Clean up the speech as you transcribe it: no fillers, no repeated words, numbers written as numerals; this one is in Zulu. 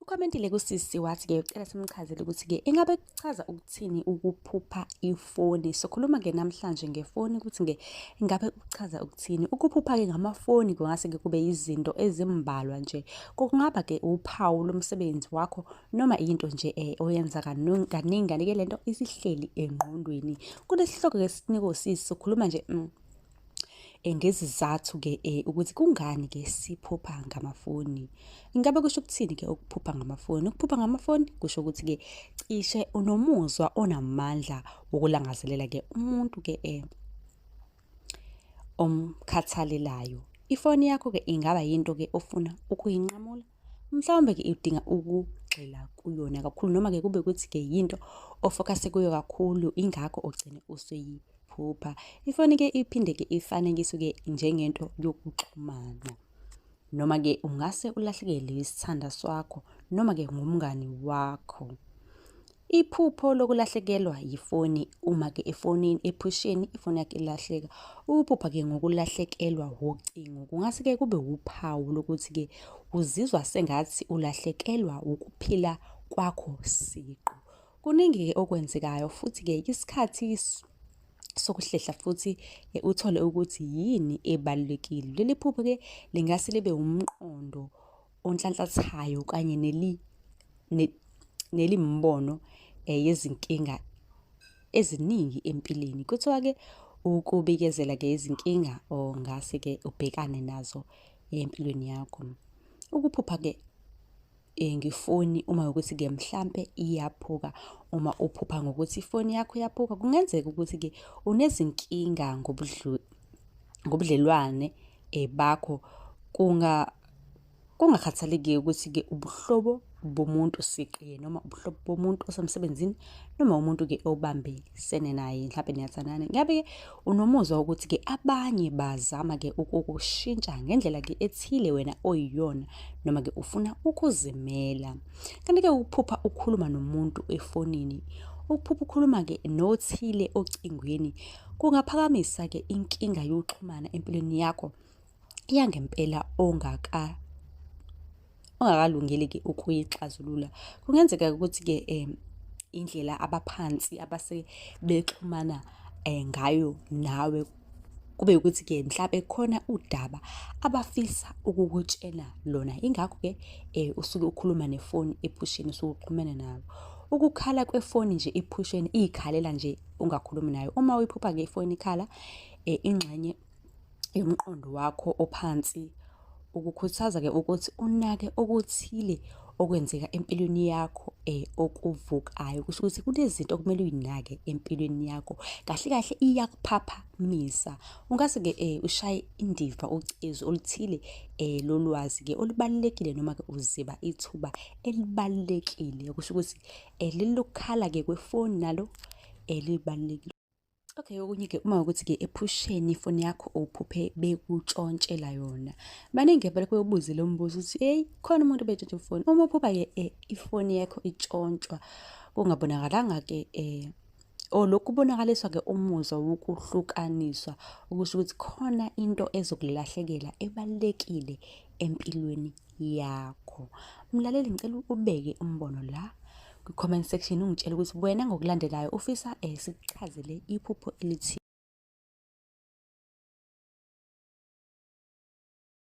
Ukhomentile kusisi wathi-ke ucela simchazele ukuthi-ke ingabe kuchaza ukuthini ukuphupha ifoni. Sokhuluma-ke namhlanje ngefoni ukuthi-ke ingabe kuchaza ukuthini. Ukuphupha-ke ngamafoni kungase-ke kube izinto ezimbalwa nje. Kungaba-ke uphawu lomsebenzi wakho noma into nje oyenza kaningi, kanti-ke lento isihleli engqondweni. Kulesihloko-ke esinikwe usisi sokhuluma nje ngezizathu-ke ukuthi kungani-ke siphupha ngamafoni. Ingabe kusho ukuthini-ke ukuphupha ngamafoni? Ukuphupha ngamafoni kusho ukuthi-ke cishe unomuzwa onamandla wokulangazelela-ke umuntu-ke omkhathalelayo. Ifoni yakho-ke ingaba yinto-ke ofuna ukuyinqamula. Mhlawumbe-ke idinga ukugxila kuyona kakhulu noma-ke kube ukuthi-ke yinto ofokase kuyo kakhulu, ingakho ogcine usuyiphupha. Ifoni-ke iphinde-ke ifanekiswe-ke njengento yokuxhumana. Noma-ke ungase ulahlekelwe isithanda sakho noma-ke ngumngani wakho. Iphupho lokulahlekelwa yifoni uma-ke efonini ephusheni ifoni yakho ilahleka. Ukuphupha-ke ngokulahlekelwa ucingo kungase-ke kube uphawu lokuthi-ke uzizwa sengathi ulahlekelwa ukuphila kwakho siqu. Kuningi-ke okwenzekayo futhi-ke isikhathi sokuhlehla futhi uthole ukuthi yini ebalulekile. Leli phupho-ke lingase libe umqondo onhlanhlathayo kanye nelimbono yezinkinga eziningi empilweni. Kuthiwa-ke ukubikezela-ke izinkinga ongase-ke ubhekane nazo empilweni yakho. Ukuphupha-ke ngefoni uma ukuthi-ke mhlampe iyaphuka. Uma uphupha ngokuthi ifoni yakho iyaphuka, kungenzeka ukuthi-ke unezinkinga ngobudlelwane bakho. Kungakhathaleki ukuthi-ke ubuhlobo bomuntu siqi noma ubuhlobo bomuntu osemsebenzini noma umuntu-ke obambisene naye, mhlampe niyathandana. Ngabe-ke unomuzwa wokuthi-ke abanye bazama-ke ukukushintsha ngendlela-ke ethile wena oyiyona noma-ke ufuna ukuzimela. Kanti-ke ukuphupha ukukhuluma nomuntu efonini, ukuphupha ukhuluma-ke nothile ocingweni kungaphakamisa-ke inkinga yokuxhumana empilweni yakho yangempela ongakalungeli-ke ukuyixazulula. Kungenzeka ukuthi-ke indlela abaphansi abase bexhumana ngayo nawe kube ukuthi-ke mhlampe khona udaba abafisa ukukutshela lona. Ingakho-ke usuke ukhuluma nefoni ephusheni usuke uxhumene nabo. Ukukhala kwefoni nje ephusheni ikhalela nje ungakhulumi nayo. Uma uyiphupha-ke ifoni ikhala ingxenye yomqondo wakho ophansi ukukhuthaza-ke ukuthi unake okuthile okwenzeka empilweni yakho okuvukayo. Kusho ukuthi kunezinto okumele uyinake empilweni yakho. Kahle kahle iyakuphaphamisa. Ungase-ke ushaye indiva ucezu oluthile lolwazi-ke olubalulekile noma-ke uziba ithuba elibalulekile. Kusho ukuthi leli lokukhala-ke kwefoni nalo libalulekile. Okay, okunye-ke uma ukuthi-ke ephusheni ifoni yakho uphuphe bekutshontshela yona. Baningi vele kuyobuza lo mbuzo ukuthi khona umuntu obetshontsha ifoni. Uma uphupha-ke ifoni yakho itshontshwa kungabonakalanga-ke lokhu kubonakaliswa-ke umuzwa wokuhlukaniswa. Ukusho ukuthi khona into ezokulahlekela ebalulekile empilweni yakho. Mlaleli ngicela ubeke umbono la kwi-comment section ungitshela ukuthi wena ngokulandelayo ufisa sikuchazele iphupho elithi.